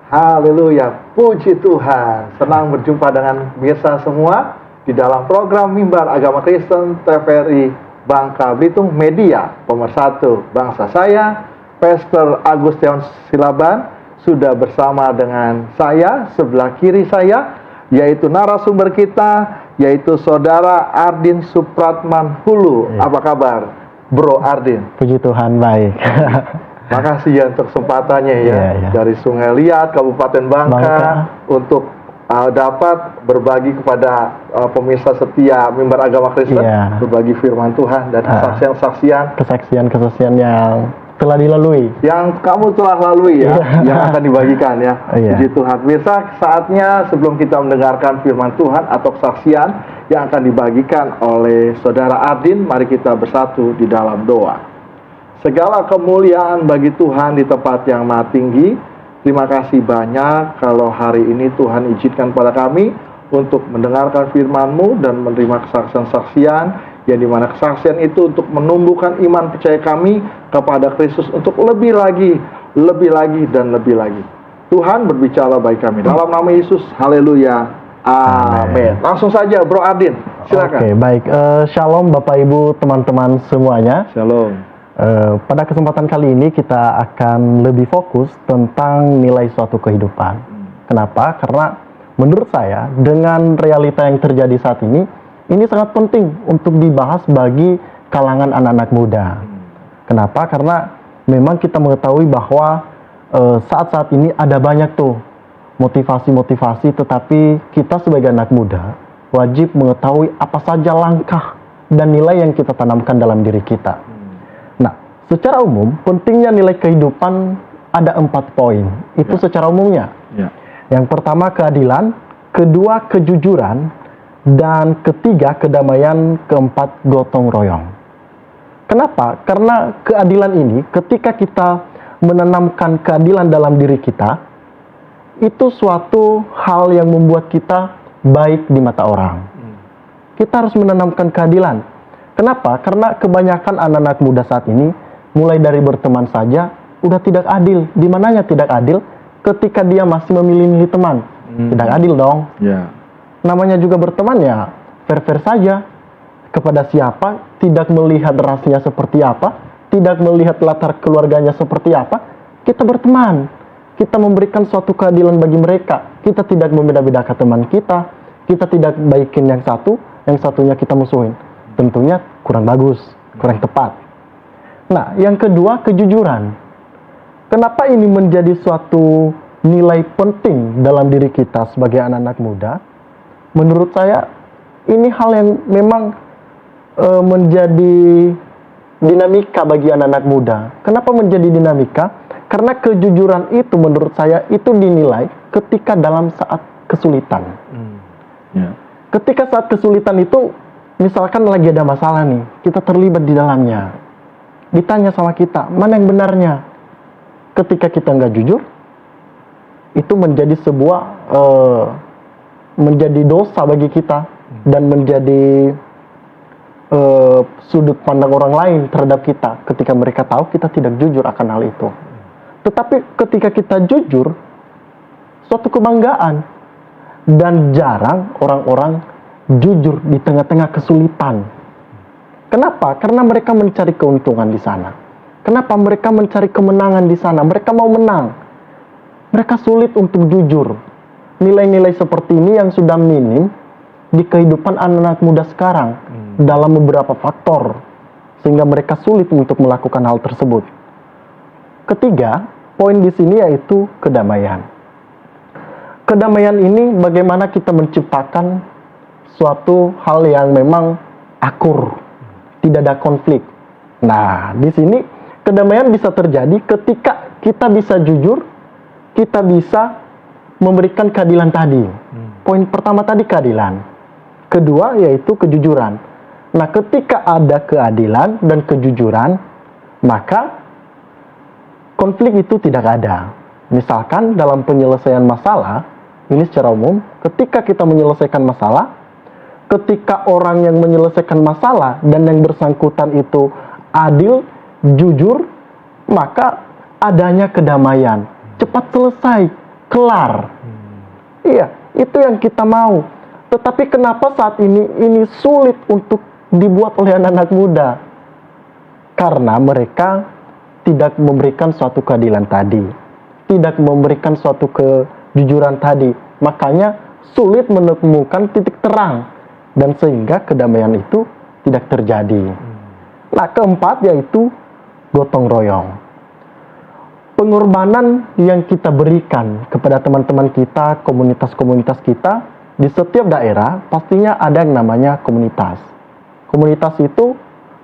Haleluya, puji Tuhan. Senang berjumpa dengan pemirsa semua di dalam program Mimbar Agama Kristen TVRI Bangka Belitung Media Pemersatu Bangsa. Saya, Pastor Agustian Silaban, sudah bersama dengan saya, sebelah kiri saya, yaitu narasumber kita, yaitu Saudara Ardin Supratman Hulu. Apa kabar, Bro Ardin? Puji Tuhan, baik. Makasih ya untuk kesempatannya ya, dari Sungai Liat, Kabupaten Bangka. Untuk dapat berbagi kepada pemirsa setia Mimbar Agama Kristen, berbagi firman Tuhan dan kesaksian yang telah dilalui, yang kamu telah lalui ya, yang akan dibagikan ya. Puji Tuhan. Pemirsa, saatnya sebelum kita mendengarkan firman Tuhan atau kesaksian yang akan dibagikan oleh Saudara Ardin, mari kita bersatu di dalam doa. Segala kemuliaan bagi Tuhan di tempat yang maha tinggi. Terima kasih banyak kalau hari ini Tuhan izinkan pada kami untuk mendengarkan firman-Mu dan menerima kesaksian-kesaksian, yang dimana kesaksian itu untuk menumbuhkan iman percaya kami kepada Kristus untuk lebih lagi, dan lebih lagi. Tuhan berbicara bagi kami. Dalam nama Yesus, haleluya. Amin. Langsung saja Bro Ardin, silakan. Oke, baik. Shalom Bapak Ibu, teman-teman semuanya. Shalom. Pada kesempatan kali ini kita akan lebih fokus tentang nilai suatu kehidupan. Kenapa? Karena menurut saya dengan realita yang terjadi saat ini sangat penting untuk dibahas bagi kalangan anak-anak muda. Kenapa? Karena memang kita mengetahui bahwa saat-saat ini ada banyak tuh motivasi-motivasi, tetapi kita sebagai anak muda wajib mengetahui apa saja langkah dan nilai yang kita tanamkan dalam diri kita. Secara umum, pentingnya nilai kehidupan ada 4 poin. Itu secara umumnya. Yang pertama keadilan, kedua kejujuran, dan ketiga kedamaian, keempat gotong royong. Kenapa? Karena keadilan ini, ketika kita menanamkan keadilan dalam diri kita, itu suatu hal yang membuat kita baik di mata orang. Kita harus menanamkan keadilan. Kenapa? Karena kebanyakan anak-anak muda saat ini mulai dari berteman saja udah tidak adil. Di mananya tidak adil? Ketika dia masih memilih-milih teman. Tidak adil dong. Namanya juga berteman ya fair-fair saja. Kepada siapa, tidak melihat rasnya seperti apa, tidak melihat latar keluarganya seperti apa, kita berteman. Kita memberikan suatu keadilan bagi mereka. Kita tidak membeda-bedakan teman kita. Kita tidak baikin yang satunya kita musuhin. Tentunya kurang bagus, kurang tepat. Nah, yang kedua, kejujuran. Kenapa ini menjadi suatu nilai penting dalam diri kita sebagai anak-anak muda? Menurut saya, ini hal yang memang menjadi dinamika bagi anak-anak muda. Kenapa menjadi dinamika? Karena kejujuran itu menurut saya itu dinilai ketika dalam saat kesulitan. Ketika saat kesulitan itu, misalkan lagi ada masalah nih, kita terlibat di dalamnya. Ditanya sama kita, mana yang benarnya? Ketika kita nggak jujur, itu menjadi sebuah menjadi dosa bagi kita dan menjadi sudut pandang orang lain terhadap kita ketika mereka tahu kita tidak jujur akan hal itu. Tetapi ketika kita jujur, suatu kebanggaan, dan jarang orang-orang jujur di tengah-tengah kesulitan. Kenapa? Karena mereka mencari keuntungan di sana. Kenapa? Mereka mencari kemenangan di sana. Mereka mau menang. Mereka sulit untuk jujur. Nilai-nilai seperti ini yang sudah minim di kehidupan anak-anak muda sekarang dalam beberapa faktor, sehingga mereka sulit untuk melakukan hal tersebut. Ketiga, poin di sini yaitu kedamaian. Kedamaian ini bagaimana kita menciptakan suatu hal yang memang akur. Tidak ada konflik. Nah, di sini kedamaian bisa terjadi ketika kita bisa jujur, kita bisa memberikan keadilan tadi. Poin pertama tadi keadilan. Kedua yaitu kejujuran. Nah, ketika ada keadilan dan kejujuran, maka konflik itu tidak ada. Misalkan dalam penyelesaian masalah, ini secara umum, ketika kita menyelesaikan masalah, ketika orang yang menyelesaikan masalah dan yang bersangkutan itu adil, jujur, maka adanya kedamaian. Cepat selesai, kelar. Iya, itu yang kita mau. Tetapi kenapa saat ini sulit untuk dibuat oleh anak-anak muda? Karena mereka tidak memberikan suatu keadilan tadi, tidak memberikan suatu kejujuran tadi. Makanya sulit menemukan titik terang, dan sehingga kedamaian itu tidak terjadi. Nah, keempat yaitu gotong royong. Pengorbanan yang kita berikan kepada teman-teman kita, komunitas-komunitas kita, di setiap daerah pastinya ada yang namanya komunitas. Komunitas itu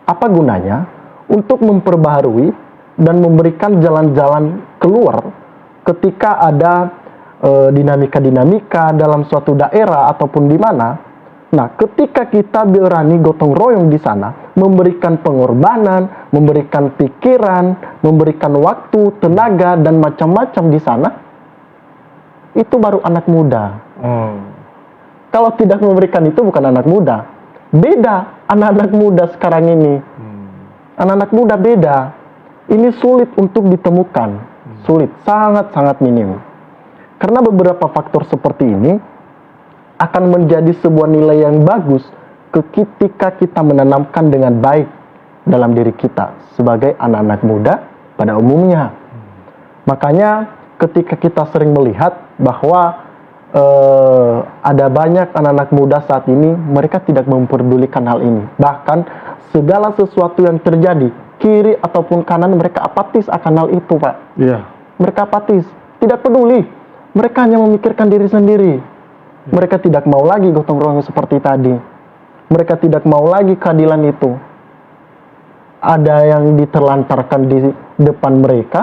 apa gunanya? Untuk memperbaharui dan memberikan jalan-jalan keluar ketika ada dinamika-dinamika dalam suatu daerah ataupun di mana. Nah, ketika kita berani gotong royong di sana, memberikan pengorbanan, memberikan pikiran, memberikan waktu, tenaga, dan macam-macam di sana, itu baru anak muda. Kalau tidak memberikan itu bukan anak muda. Beda anak-anak muda sekarang ini. Anak-anak muda beda. Ini sulit untuk ditemukan. Sulit, sangat-sangat minim. Karena beberapa faktor seperti ini akan menjadi sebuah nilai yang bagus ketika kita menanamkan dengan baik dalam diri kita sebagai anak-anak muda pada umumnya. Makanya ketika kita sering melihat bahwa ada banyak anak-anak muda saat ini, mereka tidak memperdulikan hal ini. Bahkan segala sesuatu yang terjadi, kiri ataupun kanan, mereka apatis akan hal itu, Pak. Mereka apatis, tidak peduli. Mereka hanya memikirkan diri sendiri. Mereka tidak mau lagi gotong royong seperti tadi. Mereka tidak mau lagi keadilan itu. Ada yang diterlantarkan di depan mereka,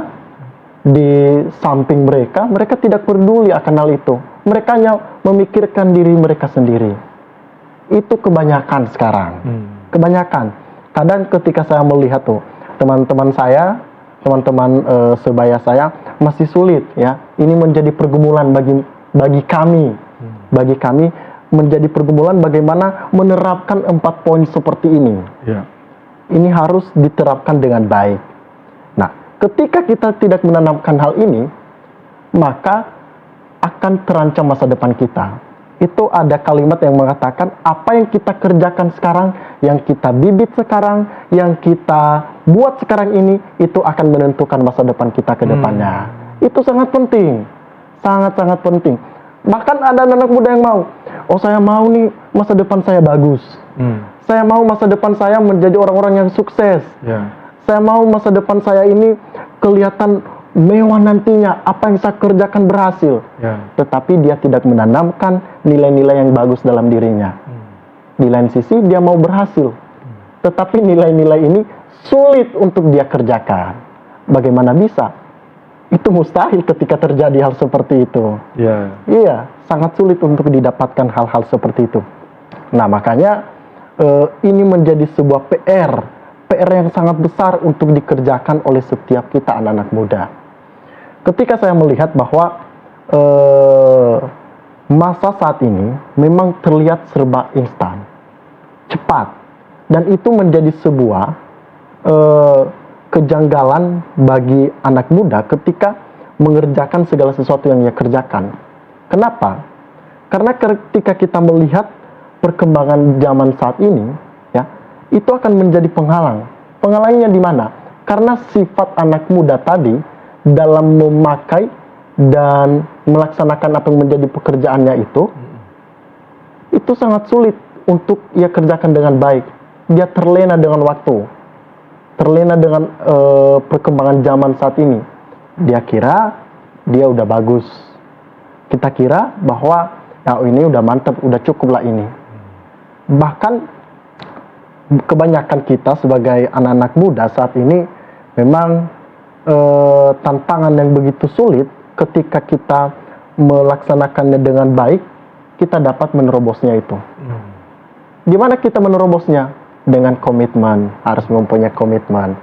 di samping mereka, mereka tidak peduli akan hal itu. Mereka hanya memikirkan diri mereka sendiri. Itu kebanyakan sekarang. Kebanyakan. Kadang ketika saya melihat teman-teman saya, teman-teman sebaya saya masih sulit ya. Ini menjadi pergumulan bagi kami. Bagi kami menjadi pergumulan bagaimana menerapkan 4 poin seperti ini. Ini harus diterapkan dengan baik. Nah, ketika kita tidak menanamkan hal ini, maka akan terancam masa depan kita. Itu ada kalimat yang mengatakan apa yang kita kerjakan sekarang, yang kita bibit sekarang, yang kita buat sekarang ini, itu akan menentukan masa depan kita ke depannya. Itu sangat penting. Sangat-sangat penting. Bahkan ada anak muda yang mau, saya mau nih masa depan saya bagus. Saya mau masa depan saya menjadi orang-orang yang sukses. Saya mau masa depan saya ini kelihatan mewah nantinya, apa yang saya kerjakan berhasil. Tetapi dia tidak menanamkan nilai-nilai yang bagus dalam dirinya. Di lain sisi dia mau berhasil, tetapi nilai-nilai ini sulit untuk dia kerjakan. Bagaimana bisa? Itu mustahil ketika terjadi hal seperti itu. Iya, sangat sulit untuk didapatkan hal-hal seperti itu. Nah, makanya ini menjadi sebuah PR yang sangat besar untuk dikerjakan oleh setiap kita anak-anak muda. Ketika saya melihat bahwa masa saat ini memang terlihat serba instan, cepat, dan itu menjadi sebuah kejanggalan bagi anak muda ketika mengerjakan segala sesuatu yang ia kerjakan. Kenapa? Karena ketika kita melihat perkembangan zaman saat ini, ya, itu akan menjadi penghalang. Penghalangnya di mana? Karena sifat anak muda tadi dalam memakai dan melaksanakan atau menjadi pekerjaannya itu sangat sulit untuk ia kerjakan dengan baik. Dia terlena dengan waktu. Terlena dengan perkembangan zaman saat ini. Dia kira dia udah bagus. Kita kira bahwa ini udah mantap, udah cukup lah ini. Bahkan kebanyakan kita sebagai anak-anak muda saat ini memang tantangan yang begitu sulit. Ketika kita melaksanakannya dengan baik, kita dapat menerobosnya itu. Gimana kita menerobosnya? Dengan komitmen, harus mempunyai komitmen.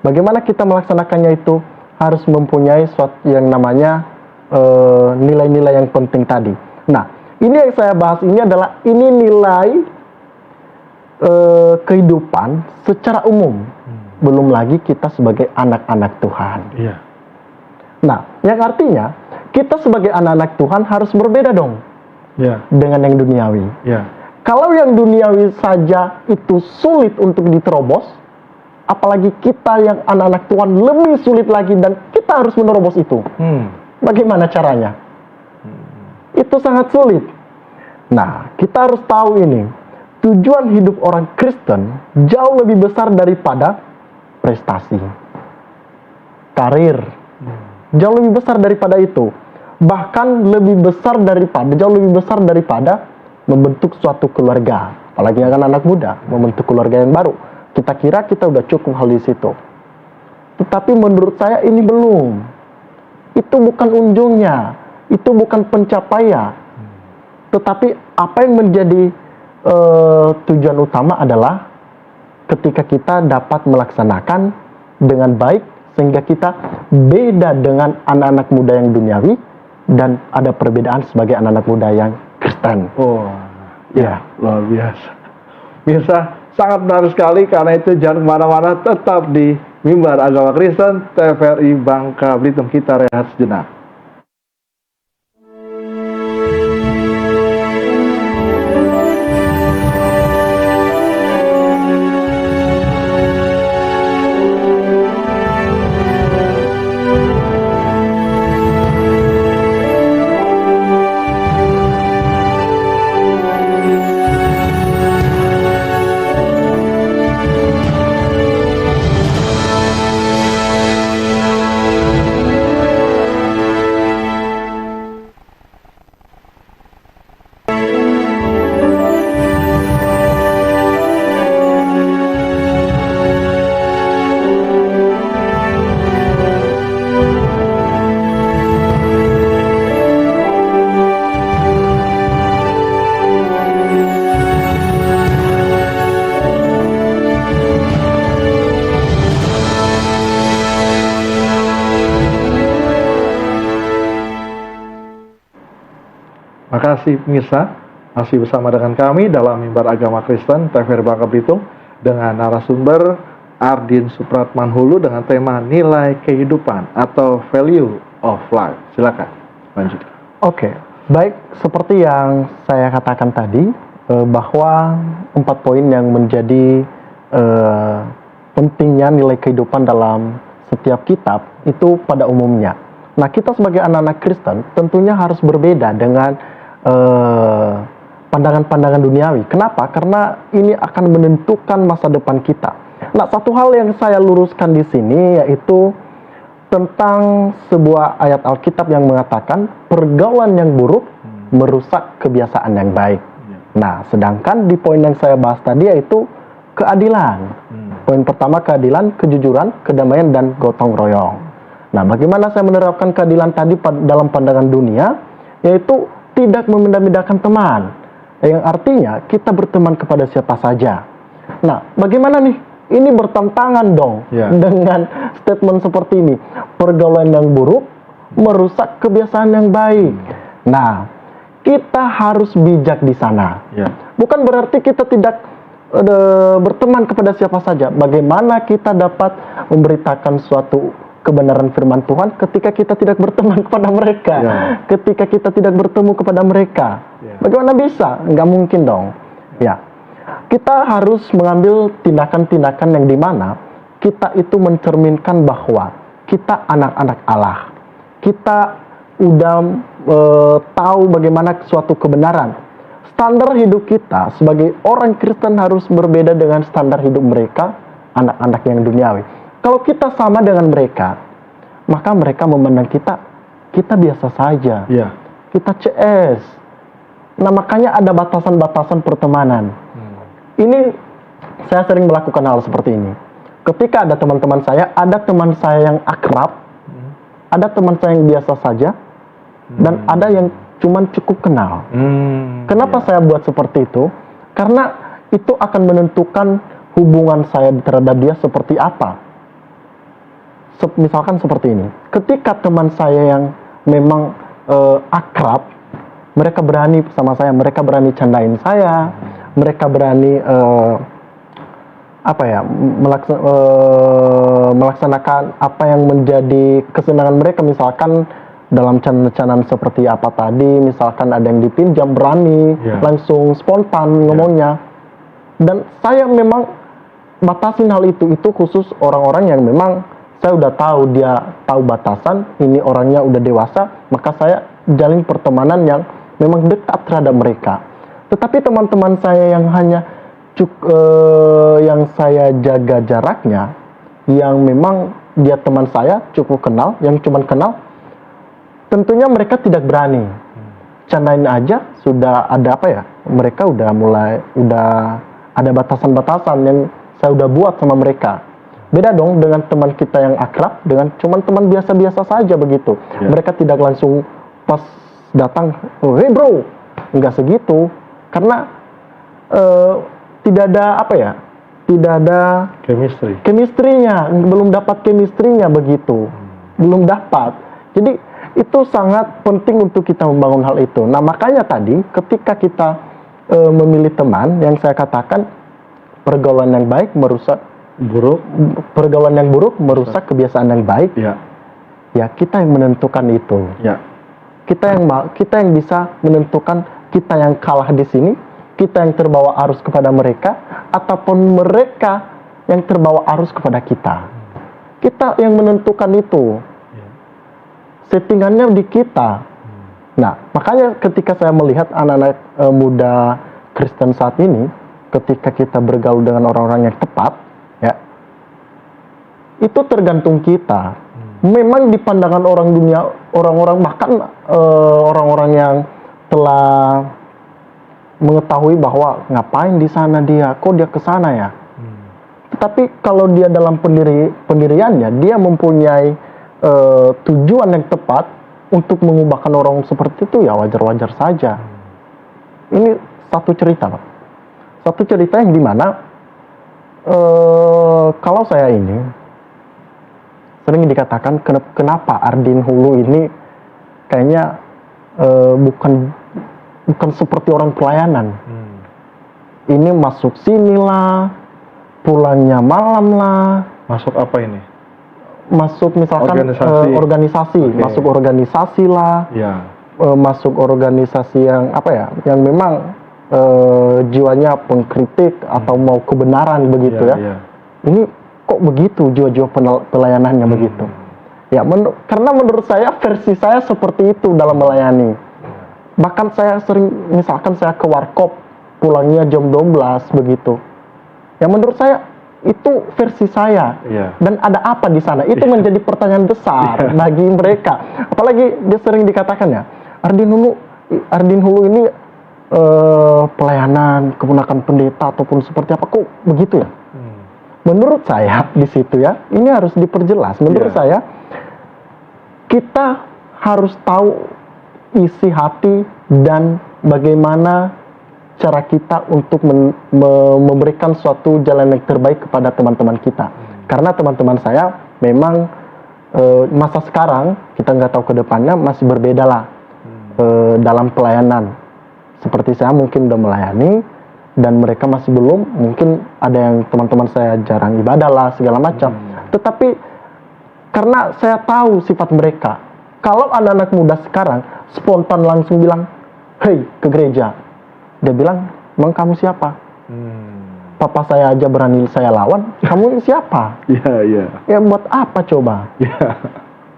Bagaimana kita melaksanakannya itu? Harus mempunyai suatu yang namanya nilai-nilai yang penting tadi. Nah, ini yang saya bahas ini adalah nilai kehidupan secara umum. Belum lagi kita sebagai anak-anak Tuhan. Nah, yang artinya kita sebagai anak-anak Tuhan harus berbeda dong dengan yang duniawi. Kalau yang duniawi saja itu sulit untuk diterobos, apalagi kita yang anak-anak Tuhan lebih sulit lagi dan kita harus menerobos itu. Bagaimana caranya? Itu sangat sulit. Nah, kita harus tahu ini. Tujuan hidup orang Kristen jauh lebih besar daripada prestasi, karir. Jauh lebih besar daripada itu. Bahkan jauh lebih besar daripada membentuk suatu keluarga. Apalagi kan anak muda, membentuk keluarga yang baru. Kita kira kita udah cukup hal di situ. Tetapi menurut saya ini belum. Itu bukan ujungnya. Itu bukan pencapaian. Tetapi apa yang menjadi tujuan utama adalah ketika kita dapat melaksanakan dengan baik, sehingga kita beda dengan anak-anak muda yang duniawi dan ada perbedaan sebagai anak-anak muda yang Kristen. Luar biasa. Bisa sangat menarik sekali, karena itu jangan kemana-mana, tetap di Mimbar Agama Kristen TVRI Bangka Belitung. Kita rehat sejenak. Makasih pemirsa, masih bersama dengan kami dalam Mimbar Agama Kristen TVRI Bangka Belitung dengan narasumber Ardin Supratman Hulu dengan tema nilai kehidupan atau value of life. Silakan lanjut. Oke, baik, seperti yang saya katakan tadi, bahwa 4 poin yang menjadi pentingnya nilai kehidupan dalam setiap kitab itu pada umumnya. Nah, kita sebagai anak-anak Kristen tentunya harus berbeda dengan pandangan-pandangan duniawi. Kenapa? Karena ini akan menentukan masa depan kita. Nah, satu hal yang saya luruskan di sini yaitu tentang sebuah ayat Alkitab yang mengatakan pergaulan yang buruk merusak kebiasaan yang baik. Nah, sedangkan di poin yang saya bahas tadi yaitu keadilan. Poin pertama keadilan, kejujuran, kedamaian, dan gotong royong. Nah, bagaimana saya menerapkan keadilan tadi dalam pandangan dunia? Yaitu tidak membedakan teman, yang artinya kita berteman kepada siapa saja. Nah, bagaimana nih? Ini bertentangan dong dengan statement seperti ini. Pergaulan yang buruk merusak kebiasaan yang baik. Nah, kita harus bijak di sana. Bukan berarti kita tidak berteman kepada siapa saja. Bagaimana kita dapat memberitakan suatu kebenaran firman Tuhan ketika kita tidak berteman kepada mereka, ketika kita tidak bertemu kepada mereka? Bagaimana bisa? Nggak mungkin dong. Kita harus mengambil tindakan-tindakan yang dimana kita itu mencerminkan bahwa kita anak-anak Allah. Kita udah tahu bagaimana suatu kebenaran. Standar hidup kita sebagai orang Kristen harus berbeda dengan standar hidup mereka, anak-anak yang duniawi. Kalau kita sama dengan mereka, maka mereka memandang kita biasa saja. Kita CS. Nah, makanya ada batasan-batasan pertemanan. Ini saya sering melakukan hal seperti ini. Ketika ada teman-teman saya, ada teman saya yang akrab, ada teman saya yang biasa saja, dan ada yang cuman cukup kenal. Kenapa saya buat seperti itu? Karena itu akan menentukan hubungan saya terhadap dia seperti apa. Misalkan seperti ini, ketika teman saya yang memang akrab, mereka berani sama saya, mereka berani candain saya, mereka berani melaksanakan apa yang menjadi kesenangan mereka. Misalkan dalam canaan seperti apa tadi, misalkan ada yang dipinjam berani, langsung spontan ngomongnya. Dan saya memang batasin hal itu khusus orang-orang yang memang saya udah tahu dia tahu batasan, ini orangnya udah dewasa, maka saya jalin pertemanan yang memang dekat terhadap mereka. Tetapi teman-teman saya yang hanya yang saya jaga jaraknya, yang memang dia teman saya cukup kenal, yang cuman kenal, tentunya mereka tidak berani. Candain aja sudah ada apa ya? Mereka udah ada batasan-batasan yang saya udah buat sama mereka. Beda dong dengan teman kita yang akrab, dengan cuman teman biasa-biasa saja begitu. Mereka tidak langsung pas datang, oh, hey bro, nggak segitu. Karena tidak ada apa ya, tidak ada chemistry-nya, belum dapat chemistry-nya begitu. Belum dapat. Jadi itu sangat penting untuk kita membangun hal itu. Nah makanya tadi ketika kita memilih teman, yang saya katakan pergaulan yang baik pergaulan yang buruk merusak kebiasaan yang baik. Ya kita yang menentukan itu. Kita yang bisa menentukan, kita yang kalah di sini, kita yang terbawa arus kepada mereka, ataupun mereka yang terbawa arus kepada kita. Kita yang menentukan itu. Settingannya di kita. Nah makanya ketika saya melihat anak-anak muda Kristen saat ini, ketika kita bergaul dengan orang-orang yang tepat, ya, itu tergantung kita. Memang di pandangan orang dunia, orang-orang bahkan orang-orang yang telah mengetahui bahwa ngapain di sana dia, kok dia ke sana ya. Tetapi kalau dia dalam pendiriannya, dia mempunyai tujuan yang tepat untuk mengubahkan orang seperti itu, ya wajar-wajar saja. Ini satu cerita, Pak. Satu cerita yang dimana kalau saya ini sering dikatakan kenapa Ardin Hulu ini kayaknya bukan seperti orang pelayanan. Ini masuk sinilah, pulangnya malam lah. Masuk apa ini? Masuk misalkan organisasi, masuk organisasi lah. Masuk organisasi yang apa ya? Yang memang jiwanya pengkritik atau mau kebenaran begitu ya. Ini kok begitu jiwa-jiwa pelayanannya begitu. Ya, karena menurut saya versi saya seperti itu dalam melayani. Bahkan saya sering, misalkan saya ke warkop, pulangnya jam 12 begitu. Ya menurut saya itu versi saya. Dan ada apa di sana? Itu menjadi pertanyaan besar bagi mereka. Apalagi dia sering dikatakan ya, Ardin Hulu ini pelayanan, keponakan pendeta ataupun seperti apa, kok begitu ya? Menurut saya di situ ya, ini harus diperjelas. Menurut saya kita harus tahu isi hati dan bagaimana cara kita untuk memberikan suatu jalan yang terbaik kepada teman-teman kita. Karena teman-teman saya memang masa sekarang, kita nggak tahu ke depannya, masih berbeda lah dalam pelayanan. Seperti saya mungkin udah melayani, dan mereka masih belum, mungkin ada yang teman-teman saya jarang ibadah lah, segala macam. Tetapi karena saya tahu sifat mereka, kalau anak-anak muda sekarang spontan langsung bilang, hey, ke gereja. Dia bilang, emang kamu siapa? Papa saya aja berani saya lawan, kamu siapa? Ya buat apa coba?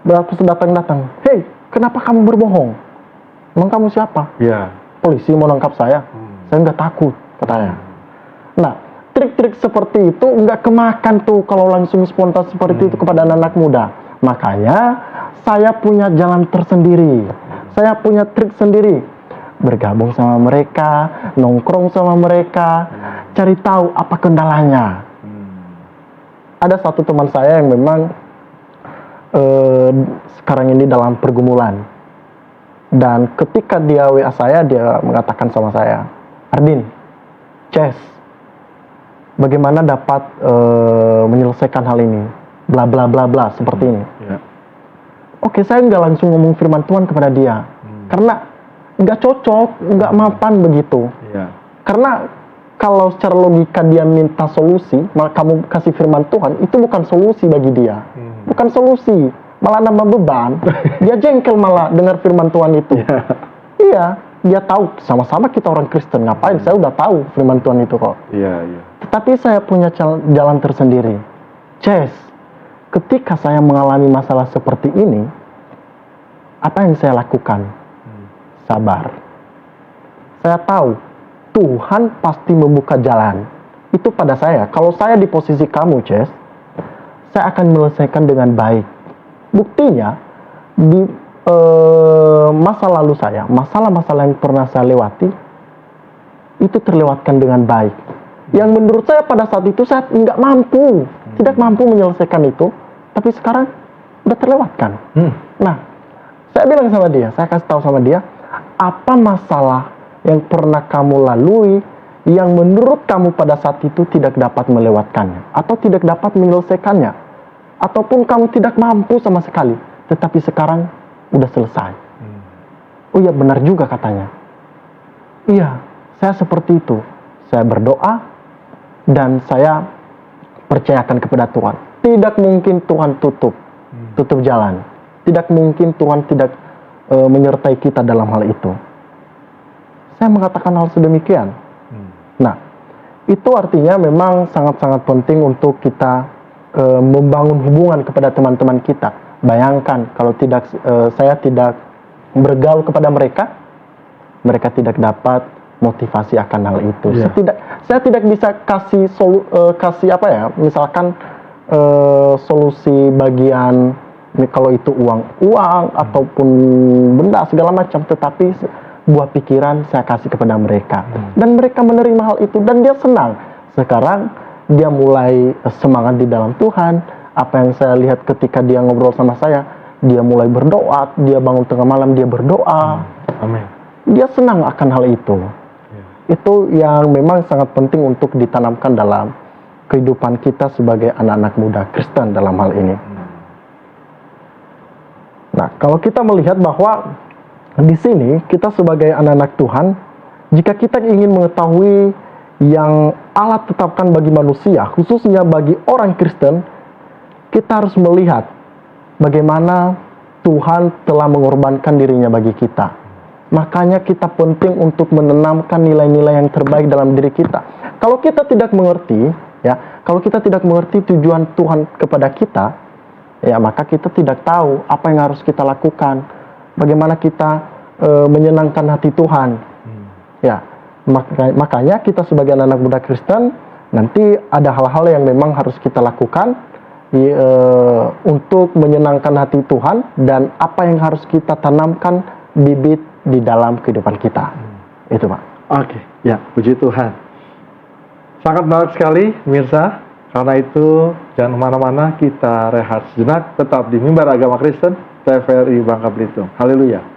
Berapa datang-datang, hey, kenapa kamu berbohong? Emang kamu siapa? Polisi mau nangkap saya nggak takut, katanya. Nah, trik-trik seperti itu nggak kemakan tuh kalau langsung spontan seperti itu kepada anak-anak muda. Makanya saya punya jalan tersendiri, saya punya trik sendiri. Bergabung sama mereka, nongkrong sama mereka, cari tahu apa kendalanya. Ada satu teman saya yang memang sekarang ini dalam pergumulan. Dan ketika dia WA saya, dia mengatakan sama saya, Ardin, Ces, bagaimana dapat menyelesaikan hal ini? Bla bla bla bla, seperti ini. Oke, saya nggak langsung ngomong firman Tuhan kepada dia. Karena nggak cocok, nggak mapan begitu. Karena kalau secara logika dia minta solusi, malah kamu kasih firman Tuhan, itu bukan solusi bagi dia. Bukan solusi. malah nambah beban. Dia jengkel malah dengar firman Tuhan itu. Iya, dia tahu sama-sama kita orang Kristen, ngapain? Saya udah tahu firman Tuhan itu kok. Tetapi saya punya jalan tersendiri. Ketika saya mengalami masalah seperti ini, apa yang saya lakukan? Sabar. Saya tahu Tuhan pasti membuka jalan. Itu pada saya. Kalau saya di posisi kamu, saya akan menyelesaikan dengan baik. Buktinya, di masa lalu saya, masalah-masalah yang pernah saya lewati, itu terlewatkan dengan baik. Yang menurut saya pada saat itu saya tidak mampu menyelesaikan itu, tapi sekarang udah terlewatkan. Nah, saya bilang sama dia, saya kasih tahu sama dia, apa masalah yang pernah kamu lalui, yang menurut kamu pada saat itu tidak dapat melewatkannya, atau tidak dapat menyelesaikannya, ataupun kamu tidak mampu sama sekali, tetapi sekarang udah selesai. Oh iya, benar juga katanya. Iya, saya seperti itu. Saya berdoa dan saya percayakan kepada Tuhan. Tidak mungkin Tuhan tutup jalan. Tidak mungkin Tuhan tidak menyertai kita dalam hal itu. Saya mengatakan hal sedemikian. Nah, itu artinya memang sangat-sangat penting untuk kita membangun hubungan kepada teman-teman kita. Bayangkan kalau saya tidak bergaul kepada mereka, mereka tidak dapat motivasi akan hal itu. Saya tidak bisa kasih apa ya, misalkan solusi bagian kalau itu uang ataupun benda segala macam, tetapi buah pikiran saya kasih kepada mereka dan mereka menerima hal itu dan dia senang. Sekarang dia mulai semangat di dalam Tuhan. Apa yang saya lihat ketika dia ngobrol sama saya, dia mulai berdoa, dia bangun tengah malam, dia berdoa. Amin. Dia senang akan hal itu. Itu yang memang sangat penting untuk ditanamkan dalam kehidupan kita sebagai anak-anak muda Kristen dalam hal ini. Nah, kalau kita melihat bahwa di sini kita sebagai anak-anak Tuhan, jika kita ingin mengetahui yang Allah tetapkan bagi manusia, khususnya bagi orang Kristen, kita harus melihat bagaimana Tuhan telah mengorbankan dirinya bagi kita. Makanya kita penting untuk menanamkan nilai-nilai yang terbaik dalam diri kita. Kalau kita tidak mengerti, kalau kita tidak mengerti tujuan Tuhan kepada kita, maka kita tidak tahu apa yang harus kita lakukan. Bagaimana kita menyenangkan hati Tuhan. Makanya kita sebagai anak muda Kristen, nanti ada hal-hal yang memang harus kita lakukan untuk menyenangkan hati Tuhan, dan apa yang harus kita tanamkan bibit di dalam kehidupan kita. Itu Pak. Oke, puji Tuhan. Sangat menarik sekali Mirsa. Karena itu jangan kemana-mana, kita rehat sejenak, tetap di Mimbar Agama Kristen TVRI Bangka Belitung. Haleluya.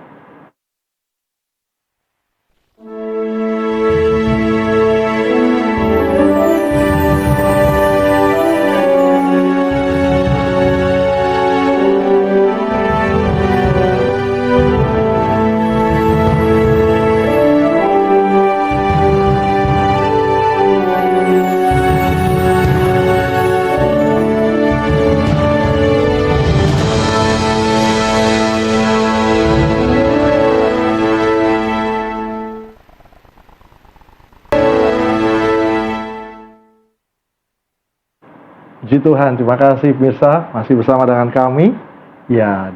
Puji Tuhan, terima kasih pemirsa, masih bersama dengan kami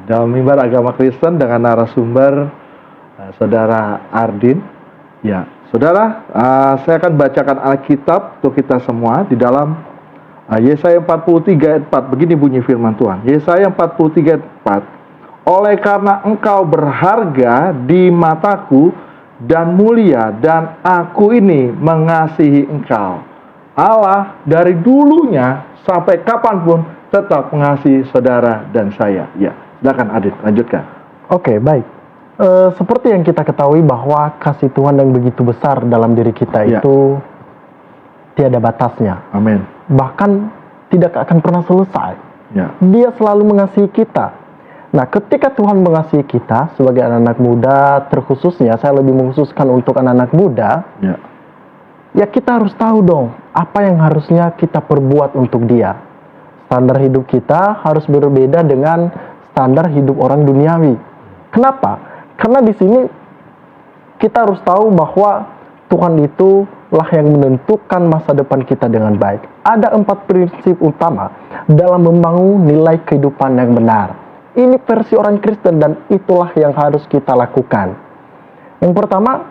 dalam Mimbar Agama Kristen dengan narasumber Saudara Ardin. Saudara, saya akan bacakan Alkitab untuk kita semua di dalam Yesaya 43 ayat 4. Begini bunyi firman Tuhan. Yesaya 43 ayat 4. Oleh karena engkau berharga di mataku dan mulia, dan aku ini mengasihi engkau. Allah dari dulunya sampai kapanpun tetap mengasihi saudara dan saya. Silakan Adit, lanjutkan. Oke, baik. Seperti yang kita ketahui bahwa kasih Tuhan yang begitu besar dalam diri kita itu tiada batasnya. Amin. Bahkan tidak akan pernah selesai. Dia selalu mengasihi kita. Nah, ketika Tuhan mengasihi kita sebagai anak-anak muda, terkhususnya saya lebih mengkhususkan untuk anak-anak muda, kita harus tahu dong apa yang harusnya kita perbuat untuk dia. Standar hidup kita harus berbeda dengan standar hidup orang duniawi. Kenapa? Karena di sini kita harus tahu bahwa Tuhan itu lah yang menentukan masa depan kita dengan baik. Ada 4 prinsip utama dalam membangun nilai kehidupan yang benar. Ini versi orang Kristen dan itulah yang harus kita lakukan. Yang pertama,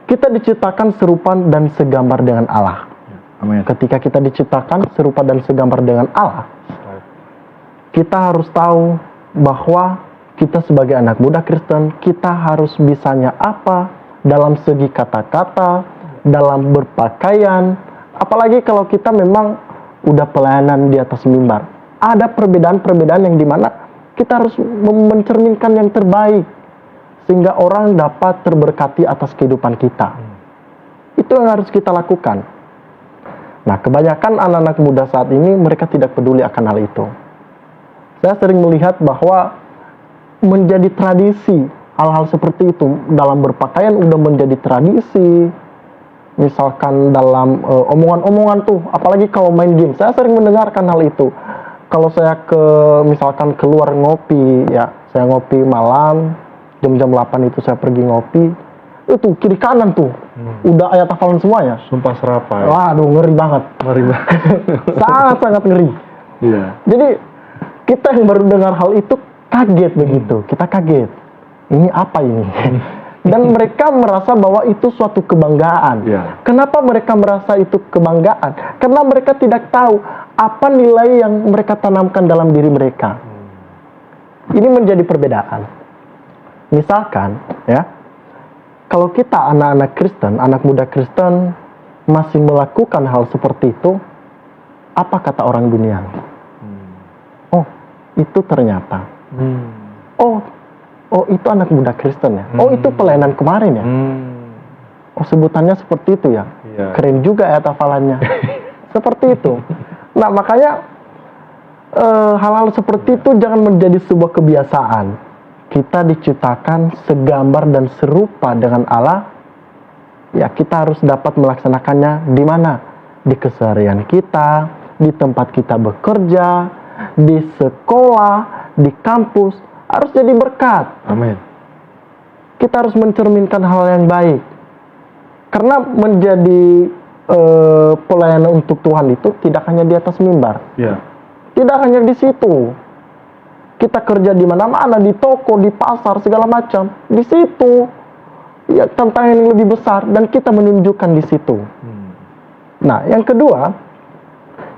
kita diciptakan serupa dan segambar dengan Allah. Amin. Ketika kita diciptakan serupa dan segambar dengan Allah, kita harus tahu bahwa kita sebagai anak muda Kristen, kita harus bisanya apa dalam segi kata-kata, dalam berpakaian, apalagi kalau kita memang udah pelayanan di atas mimbar. Ada perbedaan-perbedaan yang dimana kita harus mencerminkan yang terbaik sehingga orang dapat terberkati atas kehidupan kita. Itu yang harus kita lakukan. Nah, kebanyakan anak-anak muda saat ini mereka tidak peduli akan hal itu. Saya sering melihat bahwa menjadi tradisi hal-hal seperti itu. Dalam berpakaian udah menjadi tradisi. Misalkan dalam omongan-omongan tuh, apalagi kalau main game. Saya sering mendengarkan hal itu. Kalau saya misalkan keluar ngopi, ya saya ngopi malam, jam-jam 8 itu saya pergi ngopi, itu kiri kanan tuh, udah ayat hafalan semua ya. Sumpah serapa ya. Waduh, ngeri banget. Ngeri banget. Sangat-sangat ngeri. Iya. Jadi kita yang baru dengar hal itu kaget begitu, kita kaget. Ini apa ini? Dan mereka merasa bahwa itu suatu kebanggaan. Yeah. Kenapa mereka merasa itu kebanggaan? Karena mereka tidak tahu apa nilai yang mereka tanamkan dalam diri mereka. Ini menjadi perbedaan. Misalkan, ya, kalau kita anak-anak Kristen, anak muda Kristen masih melakukan hal seperti itu, apa kata orang dunia? Oh, itu ternyata. Oh, itu anak muda Kristen ya. Oh, itu pelayanan kemarin ya. Oh, sebutannya seperti itu ya. Yeah. Keren juga ya hafalannya. Seperti itu. Nah, makanya hal-hal seperti itu jangan menjadi sebuah kebiasaan. Kita diciptakan segambar dan serupa dengan Allah. Ya, kita harus dapat melaksanakannya di mana? Di keseharian kita, di tempat kita bekerja, di sekolah, di kampus. Harus jadi berkat. Amin. Kita harus mencerminkan hal yang baik. Karena menjadi pelayanan untuk Tuhan itu tidak hanya di atas mimbar. Yeah. Tidak hanya di situ. Kita kerja di mana-mana, di toko, di pasar, segala macam. Di situ. Ya, tantangan yang lebih besar dan kita menunjukkan di situ. Nah, yang kedua,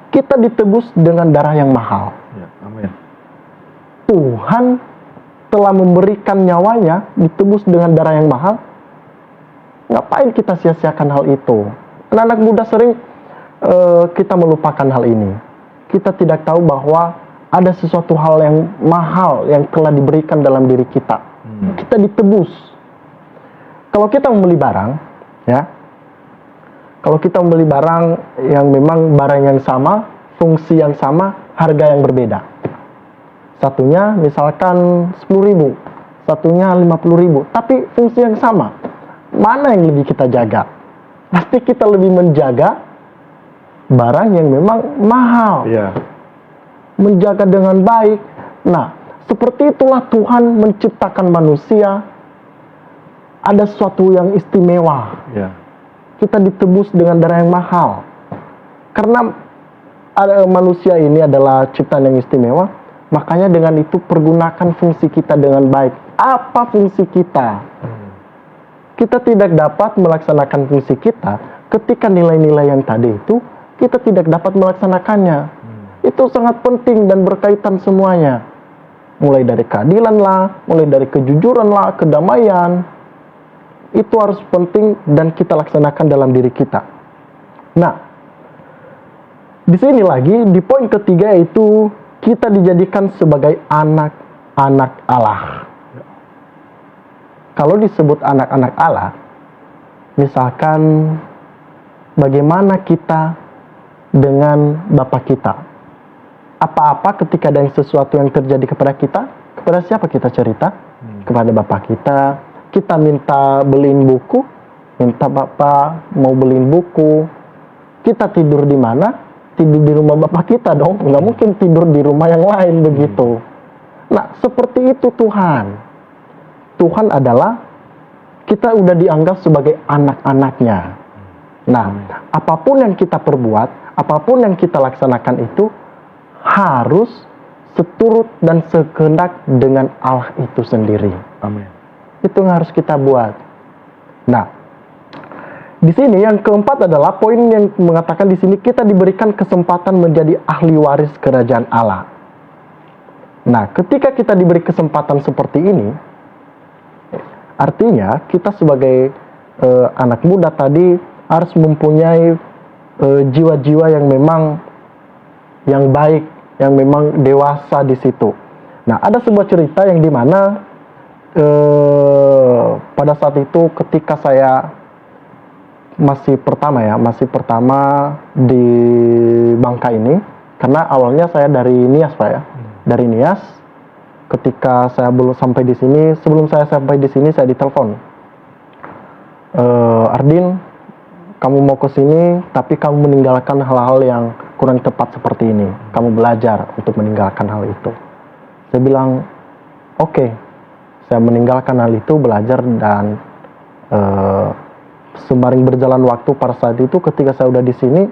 kita ditebus dengan darah yang mahal. Yeah. Amin. Tuhan telah memberikan nyawanya, ditebus dengan darah yang mahal. Ngapain kita sia-siakan hal itu? Anak-anak muda sering kita melupakan hal ini. Kita tidak tahu bahwa ada sesuatu hal yang mahal yang telah diberikan dalam diri kita. Kita ditebus. Kalau kita membeli barang, ya, kalau kita membeli barang yang memang barang yang sama, fungsi yang sama, harga yang berbeda. Satunya misalkan 10.000, satunya 50.000, tapi fungsi yang sama. Mana yang lebih kita jaga? Pasti kita lebih menjaga barang yang memang mahal. Yeah. Menjaga dengan baik. Nah, seperti itulah Tuhan menciptakan manusia. Ada sesuatu yang istimewa. Yeah. Kita ditebus dengan darah yang mahal. Karena manusia ini adalah ciptaan yang istimewa, makanya dengan itu pergunakan fungsi kita dengan baik. Apa fungsi kita? Kita tidak dapat melaksanakan fungsi kita ketika nilai-nilai yang tadi itu kita tidak dapat melaksanakannya. Itu sangat penting dan berkaitan semuanya. Mulai dari keadilan lah, mulai dari kejujuran lah, kedamaian. Itu harus penting dan kita laksanakan dalam diri kita. Nah, di sini lagi di poin ketiga yaitu kita dijadikan sebagai anak-anak Allah. Kalau disebut anak-anak Allah, misalkan bagaimana kita dengan Bapak kita. Apa-apa ketika ada sesuatu yang terjadi kepada kita, kepada siapa kita cerita? Kepada Bapak kita. Kita minta beliin buku, minta Bapak mau beliin buku. Kita tidur di mana? Tidur di rumah Bapak kita dong. Nggak mungkin tidur di rumah yang lain begitu. Nah, seperti itu Tuhan. Tuhan adalah, kita udah dianggap sebagai anak-anaknya. Nah, apapun yang kita perbuat, apapun yang kita laksanakan itu harus seturut dan sekehendak dengan Allah itu sendiri. Amin. Itu yang harus kita buat. Nah, di sini yang keempat adalah poin yang mengatakan di sini kita diberikan kesempatan menjadi ahli waris kerajaan Allah. Nah, ketika kita diberi kesempatan seperti ini, artinya kita sebagai anak muda tadi harus mempunyai jiwa-jiwa yang memang yang baik, yang memang dewasa di situ. Nah, ada sebuah cerita yang dimana pada saat itu ketika saya masih pertama di Bangka ini, karena awalnya saya dari Nias Pak ya, dari Nias. Ketika saya belum sampai di sini, sebelum saya sampai di sini saya ditelepon, Ardin, kamu mau ke sini, tapi kamu meninggalkan hal-hal yang kurang tepat seperti ini. Kamu belajar untuk meninggalkan hal itu. Saya bilang, oke. Saya meninggalkan hal itu, belajar, dan sembari berjalan waktu pada saat itu, ketika saya udah di sini,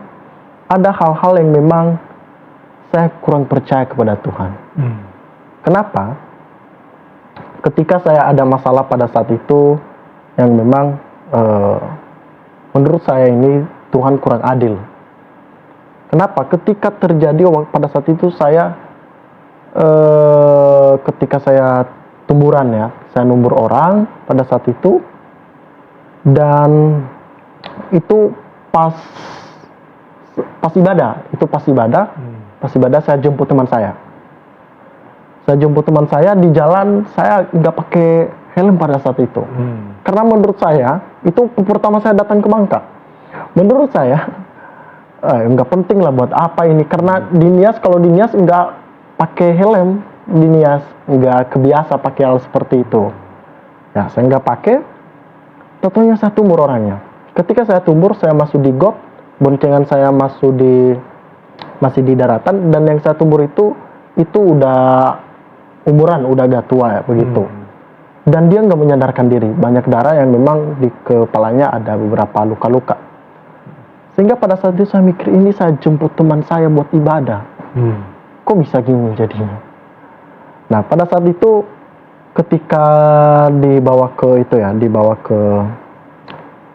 ada hal-hal yang memang saya kurang percaya kepada Tuhan. Kenapa? Ketika saya ada masalah pada saat itu yang memang menurut saya ini Tuhan kurang adil. Kenapa? Ketika terjadi pada saat itu saya ketika saya tumburan ya, saya numbur orang pada saat itu, dan itu pas ibadah saya jemput teman saya. Saya jemput teman saya di jalan, saya nggak pakai helm pada saat itu. Karena menurut saya, itu pertama saya datang ke Bangka. Menurut saya, nggak penting lah buat apa ini. Karena di Nias, kalau di Nias nggak pakai helm, di Nias nggak kebiasa pakai hal seperti itu. Ya, saya nggak pakai, tentunya saya tumbur orangnya. Ketika saya tumbur, saya masuk di got, boncengan saya masih di daratan, dan yang saya tumbur itu udah umuran, udah agak tua ya begitu. Dan dia nggak menyadarkan diri, banyak darah yang memang di kepalanya ada beberapa luka-luka. Sehingga pada saat itu saya mikir, ini saya jemput teman saya buat ibadah, kok bisa gini jadinya. Nah, pada saat itu ketika dibawa ke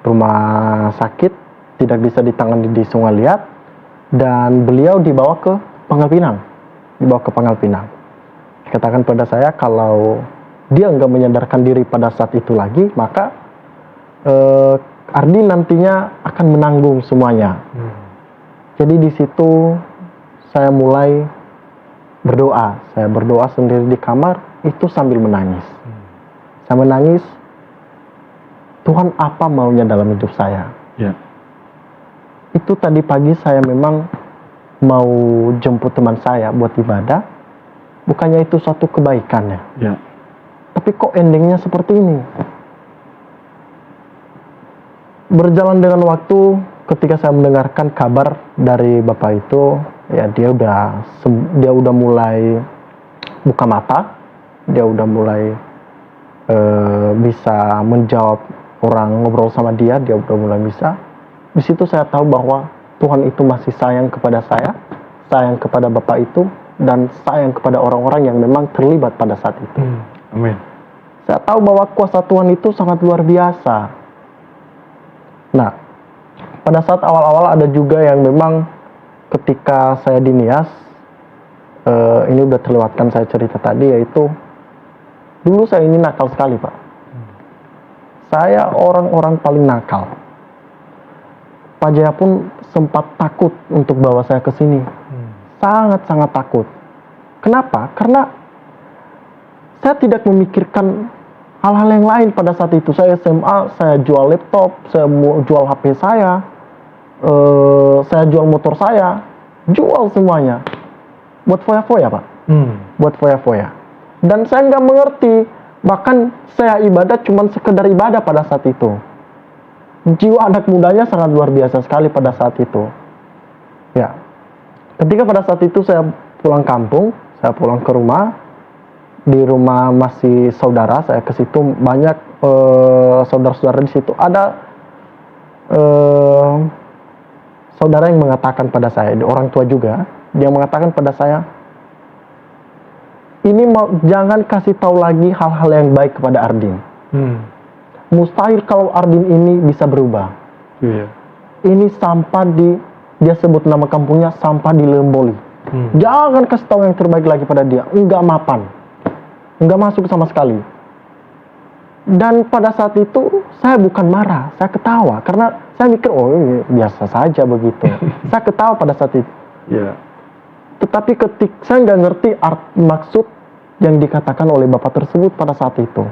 rumah sakit, tidak bisa ditangani di Sungai Liat, dan beliau dibawa ke Pangkal Pinang. Katakan pada saya, kalau dia nggak menyadarkan diri pada saat itu lagi, maka Ardi nantinya akan menanggung semuanya. Jadi di situ saya mulai berdoa. Saya berdoa sendiri di kamar, itu sambil menangis. Saya menangis, Tuhan apa maunya dalam hidup saya? Itu tadi pagi saya memang mau jemput teman saya buat ibadah. Bukannya itu suatu kebaikan ya? Tapi kok endingnya seperti ini? Berjalan dengan waktu, ketika saya mendengarkan kabar dari bapak itu, ya dia udah mulai buka mata, dia udah mulai bisa menjawab orang ngobrol sama dia udah mulai bisa. Di situ saya tahu bahwa Tuhan itu masih sayang kepada saya, sayang kepada bapak itu, dan sayang kepada orang-orang yang memang terlibat pada saat itu. Amin. Saya tahu bahwa kuasa Tuhan itu sangat luar biasa. Nah, pada saat awal-awal ada juga yang memang ketika saya di Nias, ini udah terlewatkan saya cerita tadi, yaitu dulu saya ini nakal sekali Pak. Saya orang-orang paling nakal. Pak Jaya pun sempat takut untuk bawa saya ke sini. Sangat-sangat takut. Kenapa? Karena saya tidak memikirkan hal-hal yang lain pada saat itu. Saya SMA, saya jual laptop, saya mau jual HP saya jual motor saya, jual semuanya. Buat foya-foya Pak. Buat foya-foya. Dan saya nggak mengerti, bahkan saya ibadah cuma sekedar ibadah pada saat itu. Jiwa anak mudanya sangat luar biasa sekali pada saat itu. Ya, ketika pada saat itu saya pulang kampung, saya pulang ke rumah, di rumah masih saudara, saya ke situ banyak saudara-saudara di situ. Ada saudara yang mengatakan pada saya, orang tua juga, dia mengatakan pada saya, ini jangan kasih tahu lagi hal-hal yang baik kepada Ardin. Mustahil kalau Ardin ini bisa berubah. Ini sampah dia sebut nama kampungnya sampah di Lemboli. Jangan kasih tahu yang terbaik lagi pada dia. Enggak mapan, enggak masuk sama sekali. Dan pada saat itu saya bukan marah, saya ketawa karena saya mikir biasa saja begitu. Saya ketawa pada saat itu. Tetapi saya nggak ngerti maksud yang dikatakan oleh bapak tersebut pada saat itu.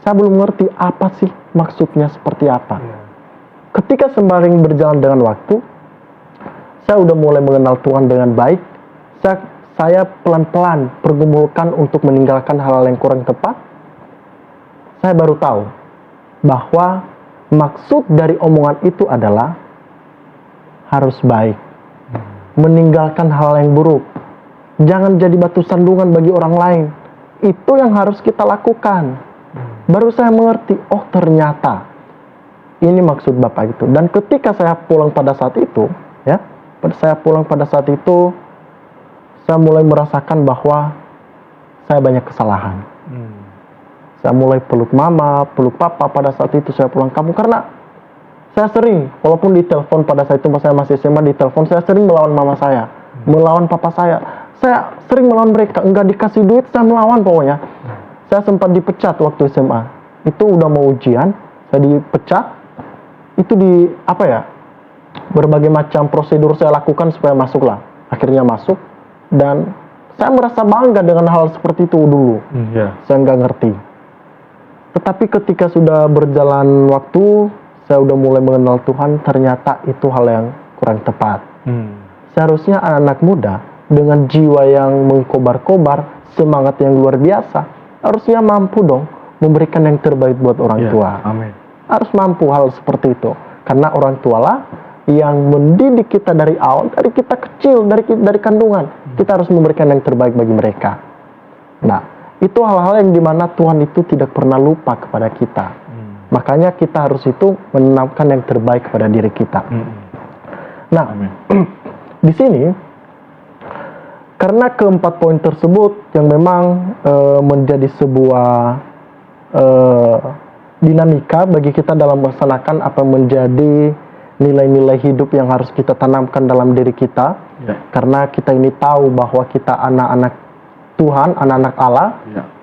Saya belum ngerti apa sih maksudnya seperti apa. Ketika sembari berjalan dengan waktu, saya udah mulai mengenal Tuhan dengan baik. Saya pelan-pelan pergumulkan untuk meninggalkan hal-hal yang kurang tepat. Saya baru tahu bahwa maksud dari omongan itu adalah harus baik. Meninggalkan hal yang buruk. Jangan jadi batu sandungan bagi orang lain. Itu yang harus kita lakukan. Baru saya mengerti, oh ternyata ini maksud Bapak itu. Dan ketika saya pulang pada saat itu, saya mulai merasakan bahwa saya banyak kesalahan. Saya mulai peluk mama, peluk papa pada saat itu saya pulang kampung. Karena saya sering, walaupun di telepon pada saat itu saya masih SMA, di telepon saya sering melawan mama saya, melawan papa saya. Saya sering melawan mereka, enggak dikasih duit saya melawan pokoknya. Saya sempat dipecat waktu SMA. Itu udah mau ujian, saya dipecat. Itu berbagai macam prosedur saya lakukan supaya masuklah. Akhirnya masuk dan saya merasa bangga dengan hal seperti itu dulu. Saya nggak ngerti. Tetapi ketika sudah berjalan waktu, saya udah mulai mengenal Tuhan, ternyata itu hal yang kurang tepat. Seharusnya anak-anak muda dengan jiwa yang mengkobar-kobar, semangat yang luar biasa, harusnya mampu dong memberikan yang terbaik buat orang tua. Amin. Harus mampu hal seperti itu. Karena orang tualah yang mendidik kita dari awal, dari kita kecil, dari kandungan. Kita harus memberikan yang terbaik bagi mereka. Nah, itu hal-hal yang dimana Tuhan itu tidak pernah lupa kepada kita. Makanya kita harus itu menanamkan yang terbaik kepada diri kita. Nah, di sini karena keempat poin tersebut yang memang menjadi sebuah dinamika bagi kita dalam melaksanakan apa menjadi nilai-nilai hidup yang harus kita tanamkan dalam diri kita. Karena kita ini tahu bahwa kita anak-anak Tuhan, anak-anak Allah.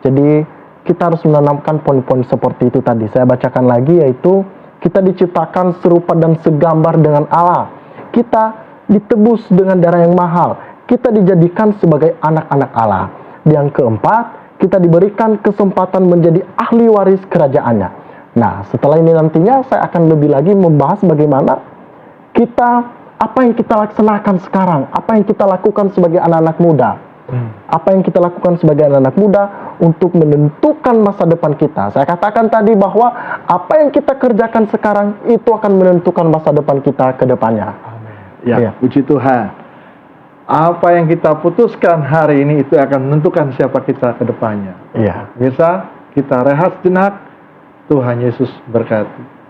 Jadi kita harus menanamkan poin-poin seperti itu tadi. Saya bacakan lagi, yaitu kita diciptakan serupa dan segambar dengan Allah. Kita ditebus dengan darah yang mahal. Kita dijadikan sebagai anak-anak Allah. Yang keempat, kita diberikan kesempatan menjadi ahli waris kerajaannya. Nah, setelah ini nantinya saya akan lebih lagi membahas bagaimana apa yang kita laksanakan sekarang, apa yang kita lakukan sebagai anak-anak muda. Apa yang kita lakukan sebagai anak-anak muda untuk menentukan masa depan kita. Saya katakan tadi bahwa apa yang kita kerjakan sekarang itu akan menentukan masa depan kita ke depannya. Puji Tuhan. Apa yang kita putuskan hari ini itu akan menentukan siapa kita ke depannya. Bisa kita rehat sejenak. Tuhan Yesus berkati.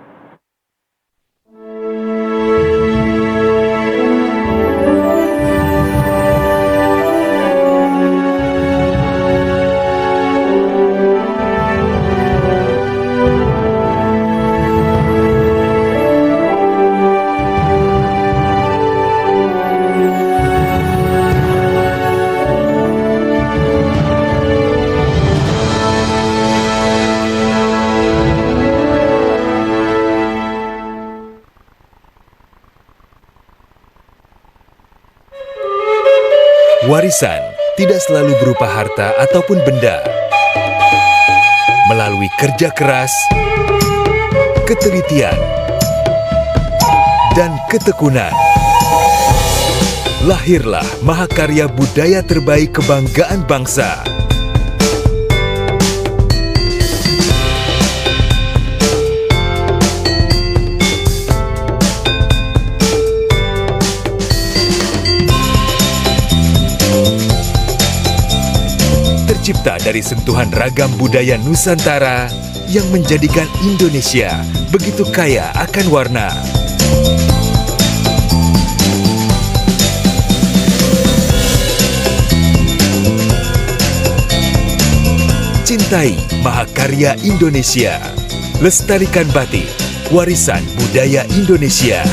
Warisan tidak selalu berupa harta ataupun benda. Melalui kerja keras, ketelitian, dan ketekunan, lahirlah mahakarya budaya terbaik kebanggaan bangsa. tercipta dari sentuhan ragam budaya Nusantara yang menjadikan Indonesia begitu kaya akan warna. Cintai Mahakarya Indonesia. Lestarikan batik, warisan budaya Indonesia.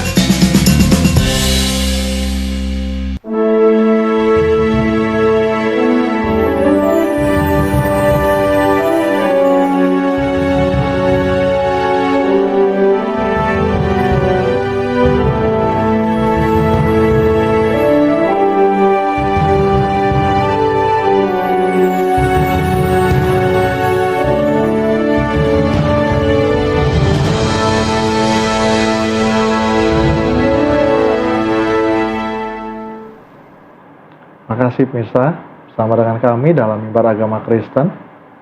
Terima kasih pemirsa, bersama dengan kami dalam Mimbar Agama Kristen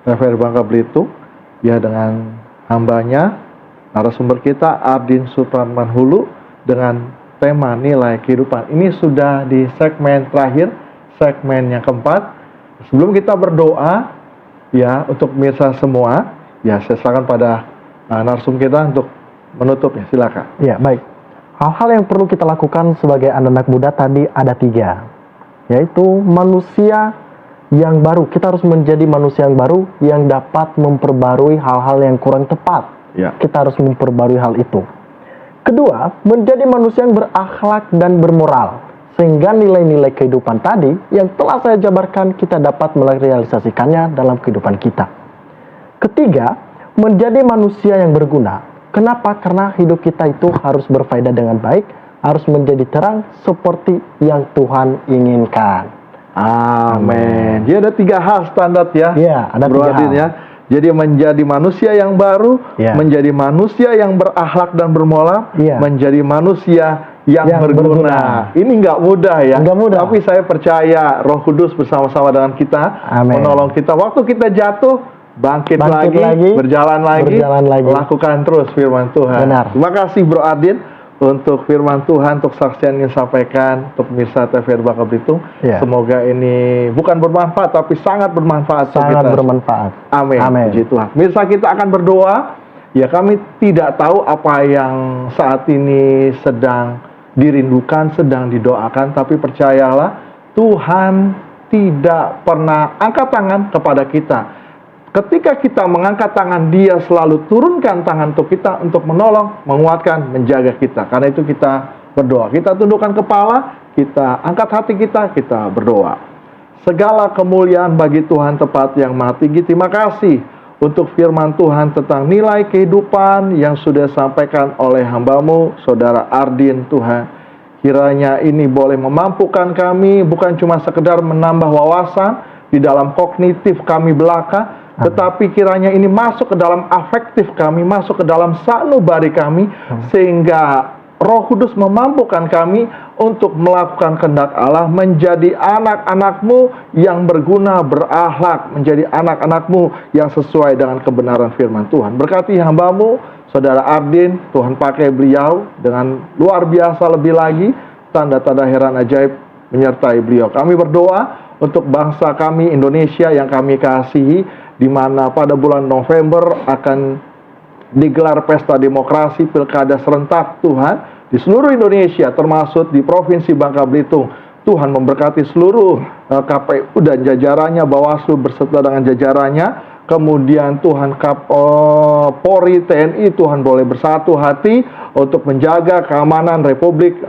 TVRI Bangka Belitung, ya, dengan hambanya, narasumber kita Ardin Supratman Hulu dengan tema nilai kehidupan. Ini sudah di segmen terakhir, segmen yang keempat. Sebelum kita berdoa, ya, untuk pemirsa semua, ya, saya silakan pada narasumber kita untuk menutupnya, silakan. Ya, baik. Hal-hal yang perlu kita lakukan sebagai anak-anak muda tadi ada 3. Yaitu manusia yang baru. Kita harus menjadi manusia yang baru yang dapat memperbarui hal-hal yang kurang tepat. Ya. Kita harus memperbarui hal itu. Kedua, menjadi manusia yang berakhlak dan bermoral. Sehingga nilai-nilai kehidupan tadi yang telah saya jabarkan kita dapat merealisasikannya dalam kehidupan kita. Ketiga, menjadi manusia yang berguna. Kenapa? Karena hidup kita itu harus berfaedah dengan baik, harus menjadi terang seperti yang Tuhan inginkan. Amin. Jadi ada 3 hal standar ya. Iya, ada 3 hal. Ya. Jadi menjadi manusia yang baru, Ya. menjadi manusia yang berakhlak dan bermoral, Ya. menjadi manusia yang berguna. Ini nggak mudah ya. Nggak mudah. Tapi saya percaya Roh Kudus bersama-sama dengan kita, Amin. menolong kita. Waktu kita jatuh, bangkit lagi, berjalan lagi, lakukan terus firman Tuhan. Benar. Terima kasih Bro Ardin untuk firman Tuhan, untuk saksian yang disampaikan untuk pemirsa TVRI Bangka Belitung. Ya. Semoga ini bukan bermanfaat, tapi sangat bermanfaat. Sangat bermanfaat. Amin. Amin. Puji Tuhan. Pemirsa, kita akan berdoa. Ya, kami tidak tahu apa yang saat ini sedang dirindukan, sedang didoakan, tapi percayalah Tuhan tidak pernah angkat tangan kepada kita. Ketika kita mengangkat tangan, Dia selalu turunkan tangan untuk kita, untuk menolong, menguatkan, menjaga kita. Karena itu kita berdoa. Kita tundukkan kepala, kita angkat hati kita berdoa. Segala kemuliaan bagi Tuhan tepat yang maha tinggi. Terima kasih untuk firman Tuhan tentang nilai kehidupan yang sudah disampaikan oleh hamba-Mu, Saudara Ardin, Tuhan. Kiranya ini boleh memampukan kami, bukan cuma sekedar menambah wawasan di dalam kognitif kami belaka, tetapi kiranya ini masuk ke dalam afektif kami, masuk ke dalam sanubari kami, sehingga Roh Kudus memampukan kami untuk melakukan kehendak Allah, menjadi anak-anak-Mu yang berguna, berakhlak, menjadi anak-anak-Mu yang sesuai dengan kebenaran firman Tuhan. Berkati hamba-Mu, Saudara Ardin, Tuhan pakai beliau dengan luar biasa lebih lagi, tanda-tanda heran ajaib menyertai beliau. Kami berdoa untuk bangsa kami Indonesia yang kami kasihi, di mana pada bulan November akan digelar pesta demokrasi pilkada serentak. Tuhan, di seluruh Indonesia termasuk di Provinsi Bangka Belitung, Tuhan memberkati seluruh KPU dan jajarannya, Bawaslu berserta dengan jajarannya, kemudian Tuhan Polri, TNI, Tuhan boleh bersatu hati untuk menjaga keamanan Republik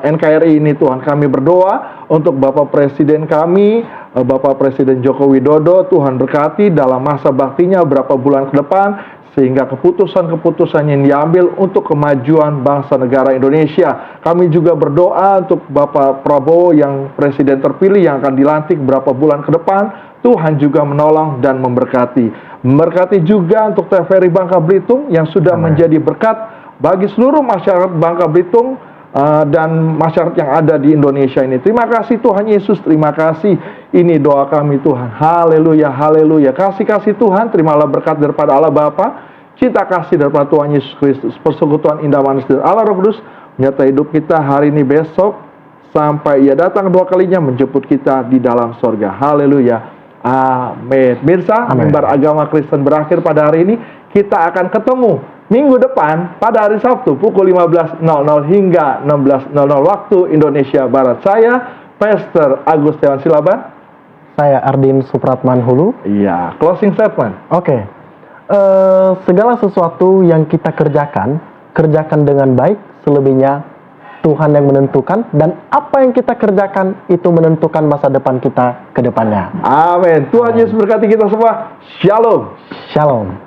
NKRI ini. Tuhan, kami berdoa untuk Bapak Presiden kami, Bapak Presiden Joko Widodo. Tuhan berkati dalam masa baktinya beberapa bulan ke depan, sehingga keputusan-keputusan yang diambil untuk kemajuan bangsa negara Indonesia. Kami juga berdoa untuk Bapak Prabowo yang Presiden terpilih yang akan dilantik beberapa bulan ke depan. Tuhan juga menolong dan memberkati. Memberkati juga untuk TVRI Bangka Belitung yang sudah menjadi berkat bagi seluruh masyarakat Bangka Belitung dan masyarakat yang ada di Indonesia ini. Terima kasih Tuhan Yesus, terima kasih. Ini doa kami Tuhan. Haleluya, haleluya. Kasih-kasih Tuhan, terimalah berkat daripada Allah Bapa, cinta kasih daripada Tuhan Yesus Kristus, persekutuan indah manis dari Allah Roh Kudus menyertai hidup kita hari ini, besok, sampai Ia datang kedua kalinya menjemput kita di dalam sorga. Haleluya. Amin. Mirsa, Amin. Mimbar Agama Kristen berakhir pada hari ini. Kita akan ketemu minggu depan pada hari Sabtu pukul 15.00 hingga 16.00 waktu Indonesia Barat. Saya, Pastor Agus Tewan Silaban. Saya Ardin Supratman Hulu. Iya, closing statement. Oke. Segala sesuatu yang kita kerjakan dengan baik, selebihnya Tuhan yang menentukan, dan apa yang kita kerjakan itu menentukan masa depan kita ke depannya. Amin. Tuhan Yesus berkati kita semua. Shalom. Shalom.